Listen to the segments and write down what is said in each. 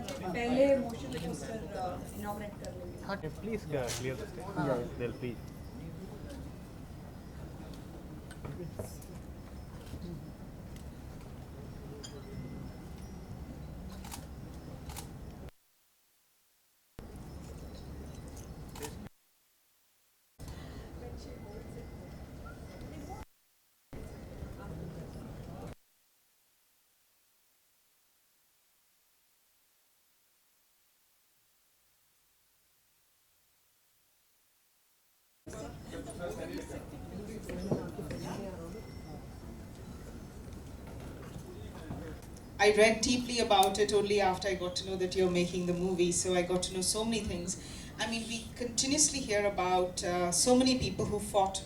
पहले motion poster inaugurate कर लेंगे. हाँ please clear the stage they'll please. I read deeply about it only after I got to know that you're making the movie, so I got to know so many things. I mean, we continuously hear about so many people who fought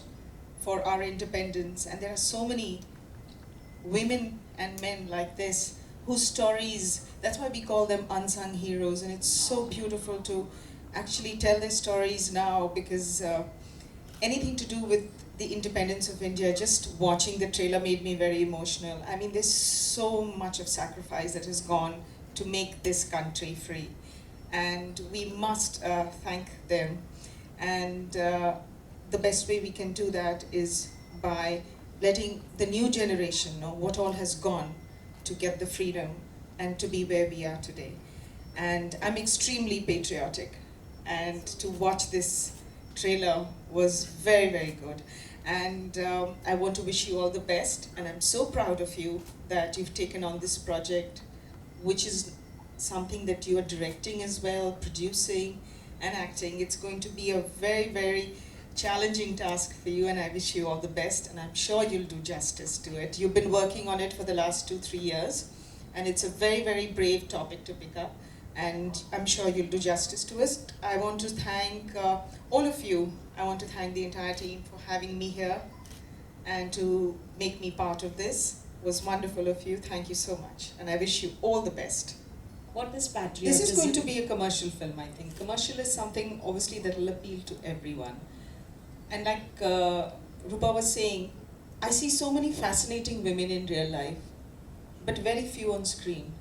for our independence, and there are so many women and men like this whose stories, that's why we call them unsung heroes, and it's so beautiful to actually tell their stories now, because anything to do with the independence of India, just watching the trailer made me very emotional. I mean, there's so much of sacrifice that has gone to make this country free, and we must thank them. And the best way we can do that is by letting the new generation know what all has gone to get the freedom and to be where we are today. And I'm extremely patriotic, and to watch this trailer was very, very good. And I want to wish you all the best, and I'm so proud of you that you've taken on this project, which is something that you are directing as well, producing and acting. It's going to be a very, very challenging task for you, and I wish you all the best, and I'm sure you'll do justice to it. You've been working on it for the last 2-3 years, and it's a very, very brave topic to pick up, and I'm sure you'll do justice to it. I want to thank all of you. I want to thank the entire team for having me here and to make me part of this. It was wonderful of you. Thank you so much, and I wish you all the best. What is patriotism? This is going to be a commercial film, I think. Commercial is something obviously that will appeal to everyone. And like Rupa was saying, I see so many fascinating women in real life, but very few on screen.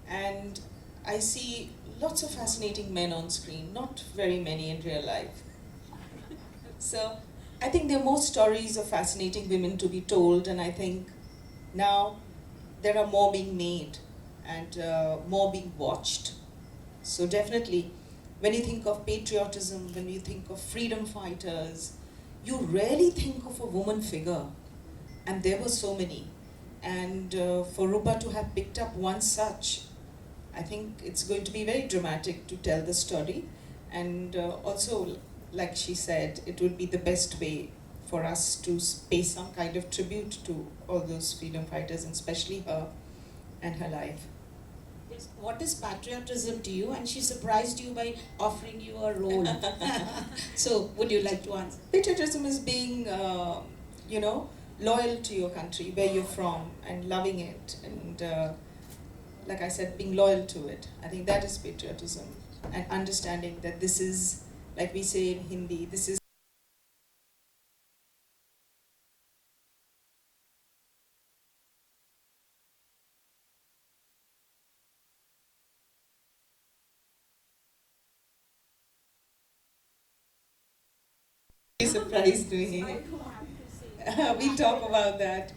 And I see lots of fascinating men on screen, not very many in real life. So I think there are more stories of fascinating women to be told, and I think now there are more being made and more being watched. So definitely, when you think of patriotism, when you think of freedom fighters, you rarely think of a woman figure. And there were so many. And for Rupa to have picked up one such, I think it's going to be very dramatic to tell the story. And also, like she said, it would be the best way for us to pay some kind of tribute to all those freedom fighters, and especially her and her life. Yes. What is patriotism to you? And she surprised you by offering you a role. So, would you like to answer? Patriotism is being, loyal to your country, where you're from, and loving it, and like I said, being loyal to it. I think that is patriotism, and understanding that this is, like we say in Hindi, this is surprised me. We'll talk about that.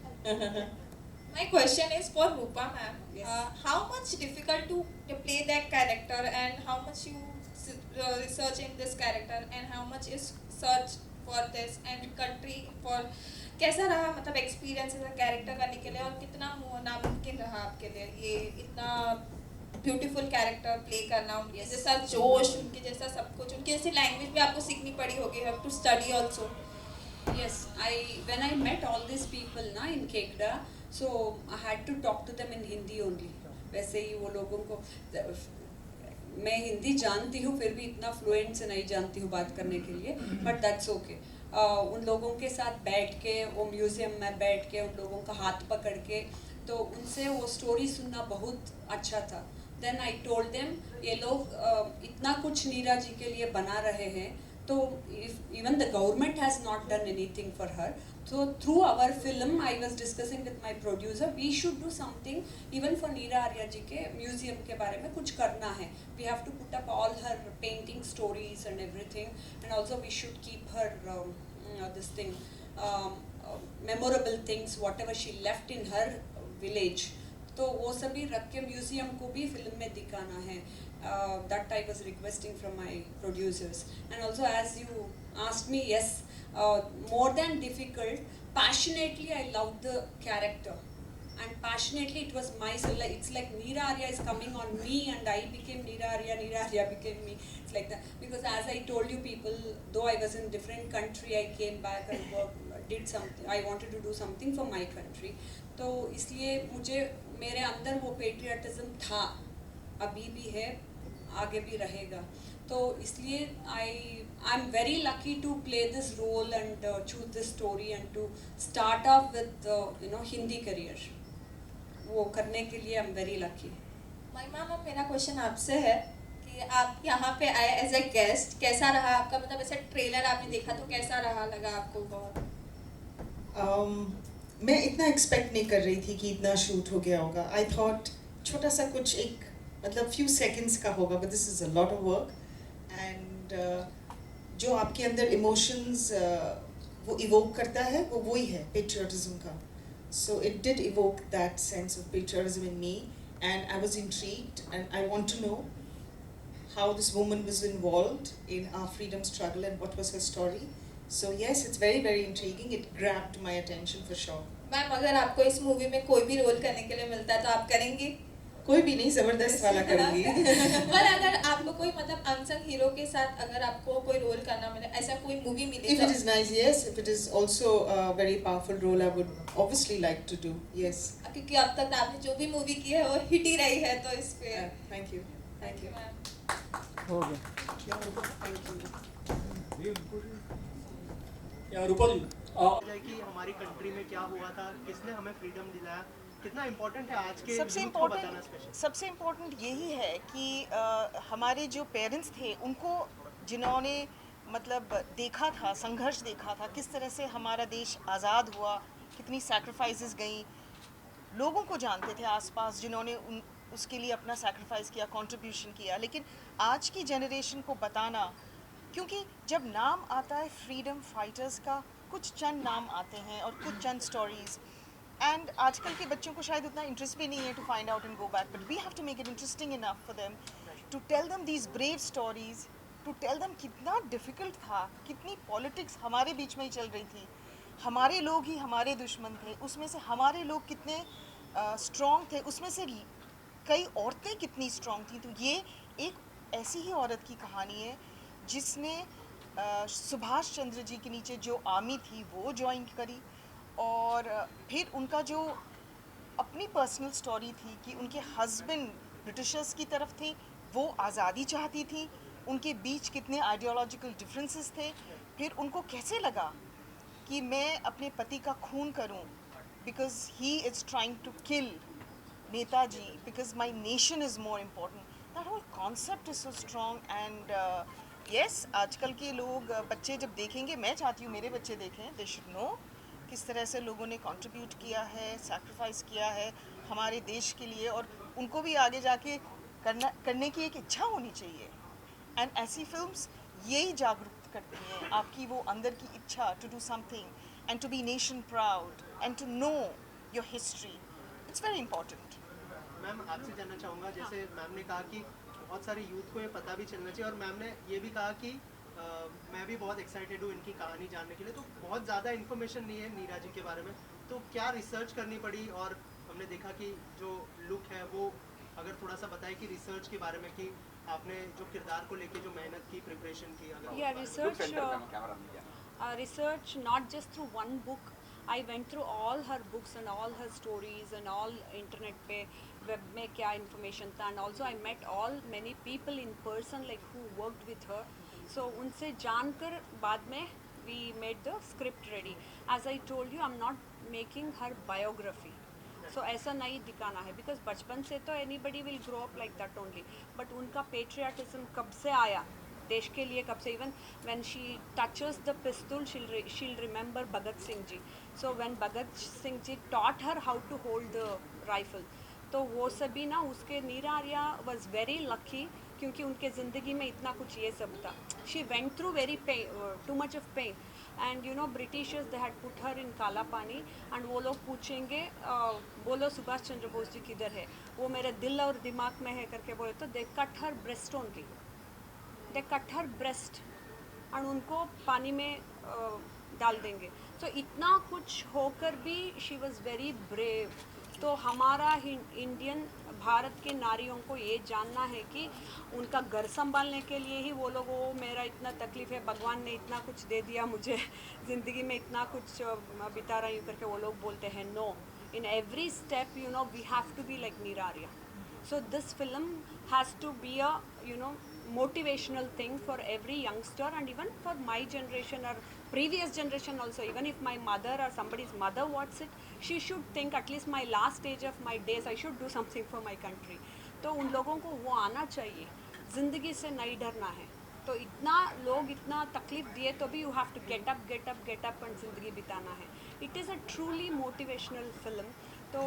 My question is for Rupa ma'am. Yes. How much difficult to play that character, and how much you research in this character, and how much is search for this and country for कैसा रहा मतलब experience as character करने के लिए, और कितना नामुमकिन रहा आपके लिए ये इतना ब्यूटीफुल कैरेक्टर प्ले करना, उनके जैसा जोश, उनके जैसा सब कुछ, उनकी जैसी लैंग्वेज भी आपको सीखनी पड़ी होगी, have to study also. Yes, when I met all these people na in Kekda, so I had to talk to them in Hindi only. वैसे ही वो लोगों को मैं हिंदी जानती हूँ, फिर भी इतना फ्लुएंट से नहीं जानती हूँ बात करने के लिए, बट दैट्स ओके. उन लोगों के साथ बैठ के, वो म्यूज़ियम में बैठ के, उन लोगों का हाथ पकड़ के, तो उनसे वो स्टोरी सुनना बहुत अच्छा था. देन आई टोल्ड देम, ये लोग इतना कुछ नीरा जी के लिए बना रहे हैं, तो if even the government has not done anything for her, so through our film I was discussing with my producer, we should do something even for Neera Arya ji के museum के बारे में कुछ करना है. We have to put up all her painting stories and everything, and also we should keep her this thing memorable things whatever she left in her village. तो वो सभी रख के म्यूजियम को भी फिल्म में दिखाना है. That I was requesting from my producers. And also as you asked me, yes, more than difficult, passionately I loved the character. And passionately it was myself, like, it's like Neera Arya is coming on me and I became Neera Arya became me. It's like that. Because as I told you people, though I was in different country, I came back and worked, did something, I wanted to do something for my country. तो इसलिए मुझे मेरे अंदर वो patriotism था, अभी भी है, आगे भी रहेगा. तो इसलिए I am very lucky to play this role and choose this story and to start off with Hindi career. वो करने के लिए I am very lucky. Mahima ma'am, मेरा क्वेश्चन आपसे है कि आप यहाँ पे आए एज ए गेस्ट, कैसा रहा आपका, मतलब ऐसे ट्रेलर आपने देखा तो कैसा रहा, लगा आपको बहुत? मैं इतना एक्सपेक्ट नहीं कर रही थी कि इतना शूट हो गया होगा. आई थॉट छोटा सा कुछ एक मतलब फ्यू सेकंड्स का होगा, but this is a lot of work. And जो आपके अंदर इमोशंस वो इवोक करता है वो वही है पेट्रियटिज्म का. So it did evoke that sense of patriotism in me, and I was intrigued and I want to know how this woman was involved in our freedom struggle and what was her story. So yes, it's very very intriguing. It grabbed my attention for sure. Ma'am, अगर आपको इस movie में कोई भी role करने के लिए मिलता है तो आप करेंगे? कोई भी नहीं, जबरदस्त वाला करूँगी. पर अगर आपको कोई मतलब अनसंग हीरो के साथ अगर आपको कोई रोल करना मिले, ऐसा कोई मूवी मिले If it is nice, yes. If it is also a very powerful role, I would obviously like to do. Yes. क्योंकि अब तक आपने जो भी मूवी की है वो हिट ही रही है, तो इस पे Thank you. Thank you ma'am. हो गया. या रूपा जी, कि हमारी कंट्री में क्या हुआ था, किसने हमें फ्रीडम दिलाया, कितना इम्पोर्टेंट है आज के सबसे youth को बताना स्पेशल. सबसे इम्पोर्टेंट यही है कि हमारे जो पेरेंट्स थे उनको, जिन्होंने मतलब देखा था, संघर्ष देखा था, किस तरह से हमारा देश आज़ाद हुआ, कितनी सैक्रिफाइसेस गई, लोगों को जानते थे आसपास जिन्होंने उसके लिए अपना सैक्रिफाइस किया, कंट्रीब्यूशन किया. लेकिन आज की जनरेशन को बताना, क्योंकि जब नाम आता है फ्रीडम फाइटर्स का, कुछ चंद नाम आते हैं और कुछ चंद स्टोरीज़, एंड आजकल के बच्चों को शायद उतना इंटरेस्ट भी नहीं है to find out and go back, but we have to make it interesting enough for them to tell them these brave stories, to tell them कितना डिफ़िकल्ट था, कितनी पॉलिटिक्स हमारे बीच में ही चल रही थी, हमारे लोग ही हमारे दुश्मन थे, उसमें से हमारे लोग कितने स्ट्रॉन्ग थे, उसमें से कई औरतें कितनी स्ट्रॉन्ग थी. तो ये एक ऐसी ही औरत की कहानी है जिसने सुभाष चंद्र जी के नीचे जो आर्मी थी वो ज्वाइन करी, और फिर उनका जो अपनी पर्सनल स्टोरी थी कि उनके हस्बैंड ब्रिटिशर्स की तरफ थे, वो आज़ादी चाहती थी, उनके बीच कितने आइडियोलॉजिकल डिफरेंसेस थे, फिर उनको कैसे लगा कि मैं अपने पति का खून करूं because he is trying to kill Netaji, because my nation is more important. That whole concept is so strong. And yes, आजकल के लोग बच्चे जब देखेंगे, मैं चाहती हूँ मेरे बच्चे देखें, दे शुड नो किस तरह से लोगों ने कंट्रीब्यूट किया है, सैक्रिफाइस किया है हमारे देश के लिए, और उनको भी आगे जाके करने की एक इच्छा होनी चाहिए. एंड ऐसी फिल्म्स यही जागरूक करती हैं आपकी वो अंदर की इच्छा to do something and to be nation proud and to know your history. It's very important. Ma'am, आपसे जानना चाहूँगा, जैसे मैम ने कहा कि बहुत सारे यूथ को ये पता भी चलना चाहिए, और मैम ने ये भी कहा कि मैं भी बहुत एक्साइटेड हूँ इनकी कहानी जानने के लिए. तो बहुत ज़्यादा इन्फॉर्मेशन नहीं है नीरा जी के बारे में, तो क्या रिसर्च करनी पड़ी, और हमने देखा कि जो लुक है वो अगर थोड़ा सा बताए कि रिसर्च के बारे में, कि आपने जो किरदार को लेके जो मेहनत की, प्रिपरेशन की, अगर research not just through one book. I went through all her books and all her stories and all internet पे web में क्या information था, and also I met all many people in person like who worked with her. So उनसे जानकर बाद में we made the script ready. As I told you, I'm not making her biography. So ऐसा नहीं दिखाना है, because बचपन से तो anybody will grow up like that only. But उनका patriotism कब से आया, देश के लिए कब से even when she touches the pistol she'll remember Bhagat Singh ji. So when Bhagat Singh ji taught her how to hold the rifle, तो वो सभी ना उसके Neera Arya was very lucky क्योंकि उनके ज़िंदगी में इतना कुछ ये सब था. She went through very pain, too much of pain, and you know Britishers they had put her in Kala Pani, and वो लोग पूछेंगे बोलो सुभाष चंद्र बोस जी किधर है, वो मेरे दिल और दिमाग में है करके बोले, तो दे कट हर ब्रेस्ट ओनली, दे कट हर ब्रेस्ट और उनको पानी में डाल देंगे. तो इतना कुछ होकर भी शी वॉज़ वेरी ब्रेव. तो हमारा इंडियन भारत के नारियों को ये जानना है कि उनका घर संभालने के लिए ही वो लोग, वो मेरा इतना तकलीफ़ है, भगवान ने इतना कुछ दे दिया मुझे, ज़िंदगी में इतना कुछ बिता रही हूँ करके वो लोग बोलते हैं. No, in every step you know we have to be like Neera Arya. So this film has to be a motivational thing for every youngster, and even for my generation or previous generation also. Even if my mother or somebody's mother watches it, she should think at least my last stage of my days I should do something for my country. तो उन लोगों को वो आना चाहिए, ज़िंदगी से नहीं डरना है. तो इतना लोग इतना तकलीफ़ दिए तो भी you have to get up and ज़िंदगी बिताना है. It is a truly motivational film. So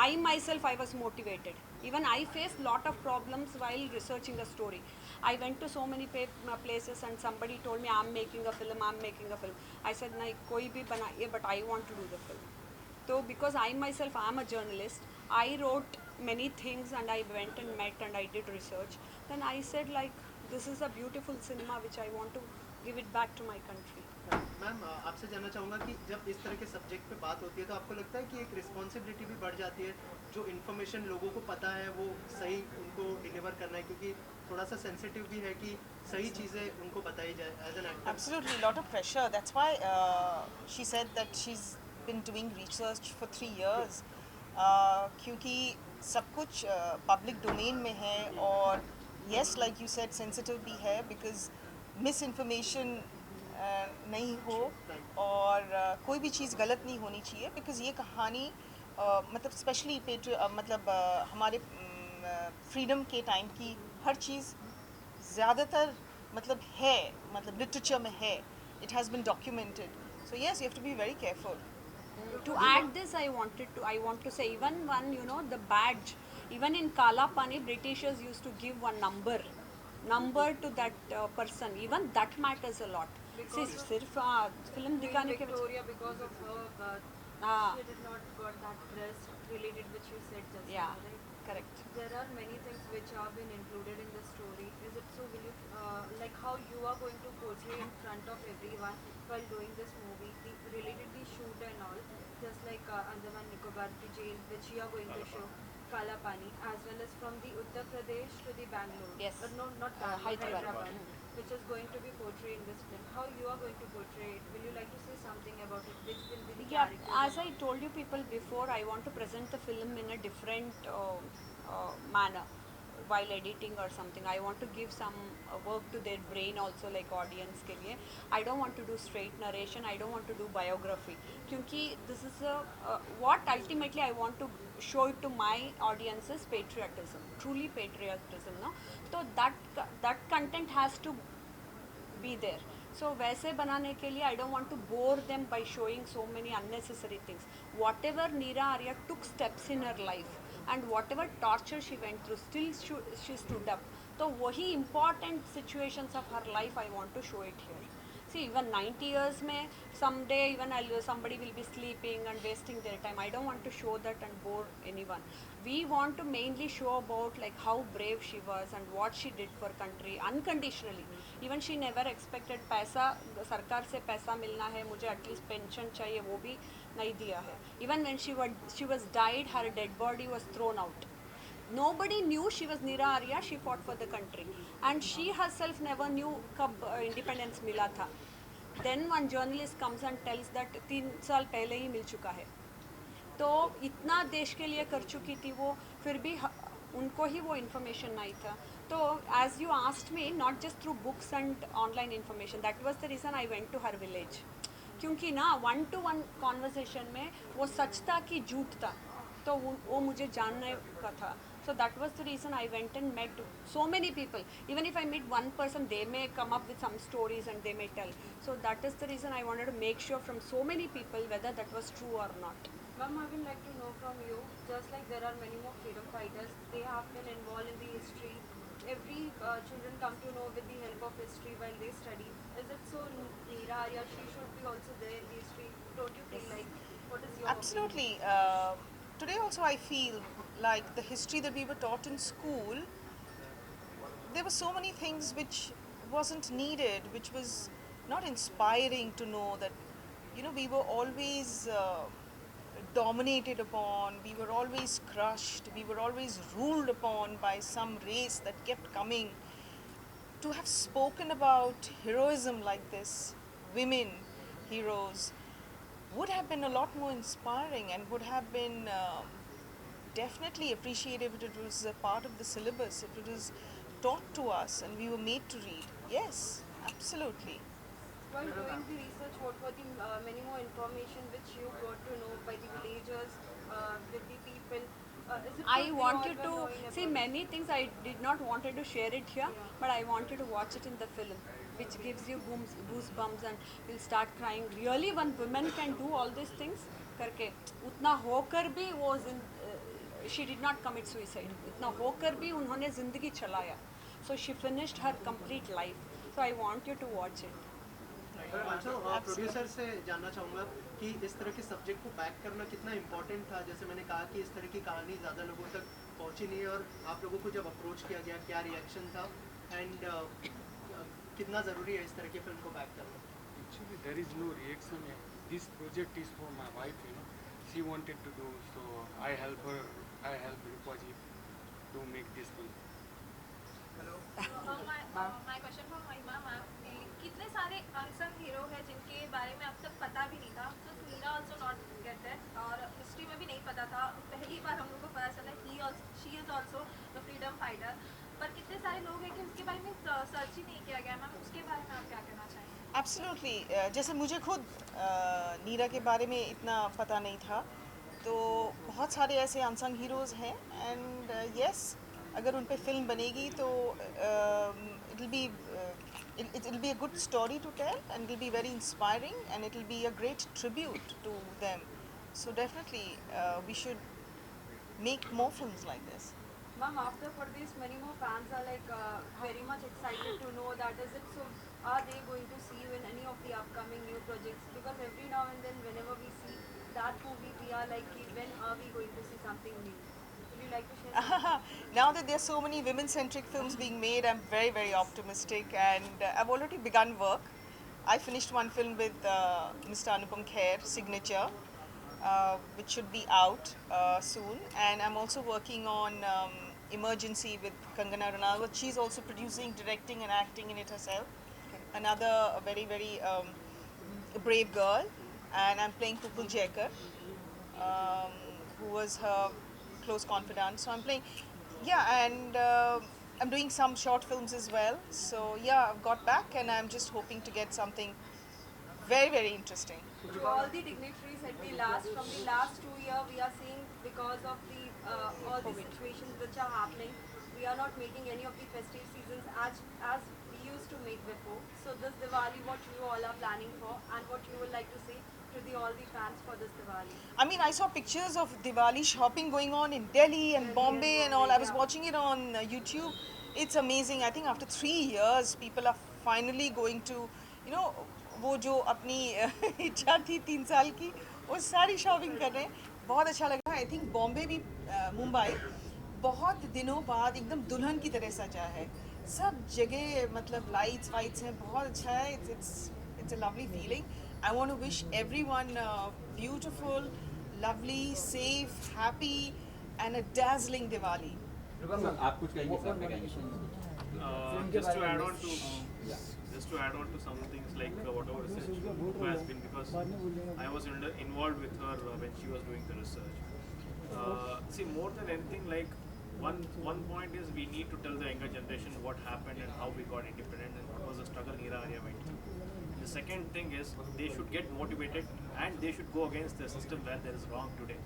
I myself, I was motivated. Even I faced lot of problems while researching a story. I went to so many places and somebody told me I'm making a film. I said nahi, koi bhi banaiye, but I want to do the film. So because I myself am a journalist, I wrote many things and I went and met and I did research. Then I said like, this is a beautiful cinema which I want to give it back to my country. Ma'am आपसे जानना चाहूँगा कि जब इस तरह के subject पे बात होती है तो आपको लगता है कि एक रिस्पॉन्सिबिलिटी भी बढ़ जाती है, जो इन्फॉर्मेशन लोगों को पता है वो सही उनको डिलीवर करना है, क्योंकि थोड़ा सा सेंसिटिव भी है कि सही चीज़ें उनको बताई जाए as an actor. Absolutely, lot of pressure. That's why she said that she's been doing research for 3 years. क्योंकि सब कुछ public domain में है और yes, like you said, sensitive भी है because misinformation नहीं हो और कोई भी चीज़ गलत नहीं होनी चाहिए. बिकॉज ये कहानी मतलब स्पेशली मतलब हमारे फ्रीडम के टाइम की हर चीज़ ज़्यादातर मतलब है, मतलब लिटरेचर में है. It has been documented. So yes, you have to be very careful. To add this, I want to say even one, you know, the badge, even in Kala Pani, Britishers used to give one number to that person. Even that matters a lot. See, सिर्फ film दिखाने के Victoria, because of her birth, she did not got that dress related which you said just now, right? Correct. There are many things which have been included in the story. Is it so? Will you like how you are going to portray in front of everyone while doing this movie, related the shoot and all, just like Andaman Nicobar the jail which you are going to show, Kala Pani, as well as from the Uttar Pradesh to the Bangalore. Yes. But no, not Bangalore, Hyderabad. which is going to be portrayed in this film. How you are going to portray it? Will you like to say something about it? Which will be the character? As I told you people before, I want to present the film in a different manner while editing or something. I want to give some work to their brain also, like audience के लिए. I don't want to do straight narration. I don't want to do biography. क्योंकि this is what ultimately I want to show it to my audience is patriotism, truly patriotism, no? So that content has to be there. So वैसे बनाने के लिए I don't want to bore them by showing so many unnecessary things. Whatever Neera Arya took steps in her life and whatever torture she went through, still she stood up. तो वही important situations of her life I want to show it here. See, even 90 years में someday even somebody will be sleeping and wasting their time. I don't want to show that and bore anyone. We want to mainly show about like how brave she was and what she did for country unconditionally. Even she never expected पैसा, सरकार से पैसा मिलना है, मुझे at least pension चाहिए, वो भी नहीं दिया है. Even when she was died, her dead body was thrown out. Nobody knew she was Neera Arya. She fought for the country, and she herself never knew कब independence मिला था. Then one journalist comes and tells that 3 साल पहले ही मिल चुका है. तो इतना देश के लिए कर चुकी थी वो, फिर भी उनको ही वो information नहीं था. तो as you asked me, not just through books and online information, that was the reason I went to her village. क्योंकि ना 1-to-1 conversation में वो सच था कि झूठ था, तो वो मुझे जानने का था. So that was the reason I went and met so many people. Even if I meet one person, they may come up with some stories and they may tell. So that is the reason I wanted to make sure from so many people whether that was true or not. Ma'am, I would like to know from you, just like there are many more freedom fighters, they have been involved in the history. Every children come to know with the help of history while they study. Is it so? Neera Arya, she should be also there in history. Don't you feel like? What is your Absolutely. Today also I feel like the history that we were taught in school, there were so many things which wasn't needed, which was not inspiring to know that, we were always dominated upon, we were always crushed, we were always ruled upon by some race that kept coming. To have spoken about heroism like this, women heroes, would have been a lot more inspiring and would have been definitely appreciated if it was a part of the syllabus, if it was taught to us and we were made to read. Yes, absolutely. While doing the research, what were the many more information which you got to know by the villagers, with the people? Is it I so they all wanted were to knowing see about many things. I did not wanted to share it here, Yeah. but I wanted to watch it in the film, which gives you goosebumps and you'll start crying. Really, one woman can do all these things. करके उतना होकर भी वो she did not commit suicide. इतना होकर भी उन्होंने जिंदगी चलाया. So she finished her complete life. So I want you to watch it. अच्छा, प्रोड्यूसर से जानना चाहूँगा कि इस तरह के सब्जेक्ट को बैक करना कितना इम्पोर्टेंट था। जैसे मैंने कहा कि इस तरह की कहानी ज़्यादा लोगों तक पहुँची नहीं है, और आप लोगों को जब अप्रोच किया गया क्या रिएक्शन था, एंड कितना ज़रूरी है इस तरह की फिल्म को बैक करना? Actually, there is no reaction. This project is for my wife, She wanted to do, so I help her. I help Rupaji to make this film. My question for Mahima ma'am, कितने सारे unsung hero हैं जिनके बारे में अब तक पता भी नहीं था, तो Meera also not get that, और हिस्ट्री में भी नहीं पता था, पहली बार हम लोग को पता चला she is also the freedom fighter, पर कितने सारे लोग हैं कि उसके बारे में सर्च ही नहीं किया गया। मैम, उसके बारे में आप क्या कहना चाहेंगे? एब्सोल्युटली। जैसे मुझे खुद नीरा के बारे में इतना पता नहीं था, तो बहुत सारे ऐसे अनसंग हीरोज़ हैं, एंड यस, अगर उन पे फिल्म बनेगी तो it'll be a good story to tell, and it'll be very inspiring, and it'll be a great tribute to them. So definitely we should make more films like this. Ma'am, after for this, many more fans are like very much excited to know that is it so. Are they going to see you in any of the upcoming new projects? Because every now and then, whenever we see that movie, we are like, when are we going to see something new? Would you like to share something? Now that there are so many women-centric films being made, I'm very, very optimistic, and I've already begun work. I finished one film with Mr. Anupam Kher, Signature, which should be out soon, and I'm also working on Emergency with Kangana Ranaut. She's also producing, directing, and acting in it herself. Another very, very brave girl, and I'm playing Pupul Jekar, who was her close confidant. So I'm playing, yeah, and I'm doing some short films as well. So yeah, I've got back, and I'm just hoping to get something very, very interesting. To all the dignitaries at the last, from the last 2 years, we are seeing because of the all the situations which are happening, we are not making any of the festive seasons as we used to make before. So this Diwali, what you all are planning for, and what you would like to say to all the fans for this Diwali? I mean, I saw pictures of Diwali shopping going on in Delhi and Bombay and all. I was watching it on YouTube. It's amazing. I think after 3 years, people are finally going to, वो जो अपनी इच्छा थी 3 साल की, वो सारी shopping कर रहे हैं. बहुत अच्छा लग रहा है. आई थिंक बॉम्बे भी, मुंबई बहुत दिनों बाद एकदम दुल्हन की तरह सजा है. सब जगह मतलब लाइट्स वाइट्स हैं. बहुत अच्छा है. It's a lovely feeling. I want to wish everyone beautiful, lovely, safe, happy, and a dazzling Diwali. आप कुछ कहेंगे सर, मैं कहेंगे just to add on to some things like whatever research has been, because I was involved with her when she was doing the research. See, more than anything, like one point is we need to tell the younger generation what happened and how we got independent and what was the struggle Neera Arya went through. The second thing is they should get motivated and they should go against the system where there is wrong today.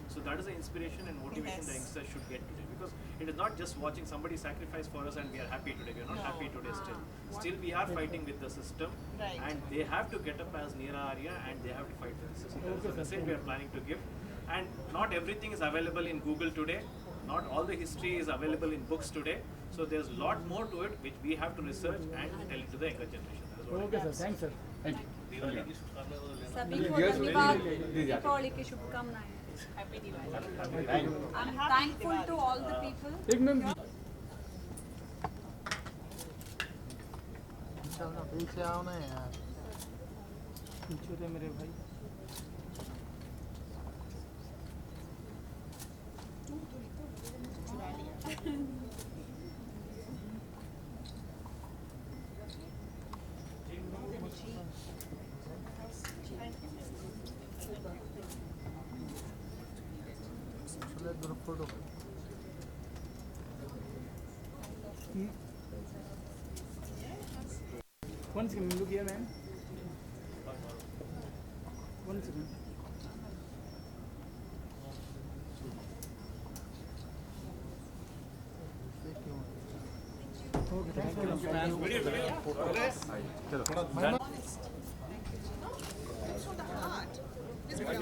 So that is the inspiration and motivation the youngsters should get today, because it is not just watching somebody sacrifice for us and we are happy today. We are not happy today still. Still we are fighting with the system, and they have to get up as Neera Arya and they have to fight with the system. That is the message we are planning to give. And not everything is available in Google today. Not all the history is available in books today. So there's a lot more to it which we have to research and tell it to the younger generation. That is what Okay, sir. Thanks, sir. Thank you. सभी को धन्यवाद दीपावली की शुभकामनाएं happy Diwali I am thankful to all the people एक ma'am पीछे आओ ना यार पीछे थे मेरे भाई group photo One second, look here, ma'am. One second. Okay, thank you.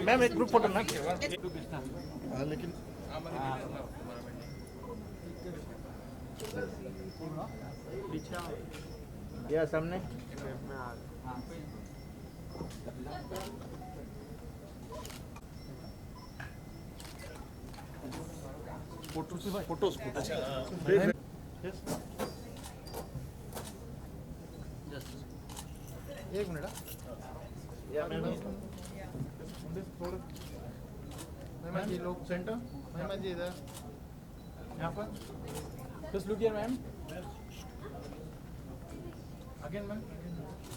Ma'am एक ग्रुप फोटो ना लेकिन या सामने फोटोस एक मिनट महिमा जी लोग सेंटर महिमा जी इधर यहाँ पर Just look here, ma'am. Again ma'am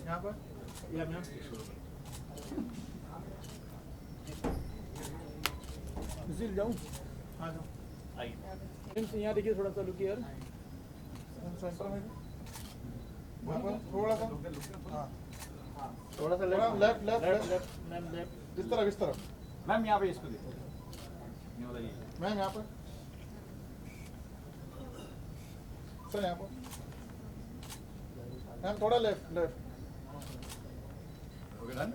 यहाँ पर या मैम Sushil, जाऊँ? हाँ जाओ यहाँ देखिए थोड़ा सा look here. सेंटर में वहाँ पर थोड़ा सा हाँ थोड़ा सा left left left ma'am left किस तरफ मैम यहाँ पे इसको देखो ये वाला ये मैम यहाँ पर सर यहाँ पर मैम थोड़ा लेफ्ट लेफ्ट ओके डन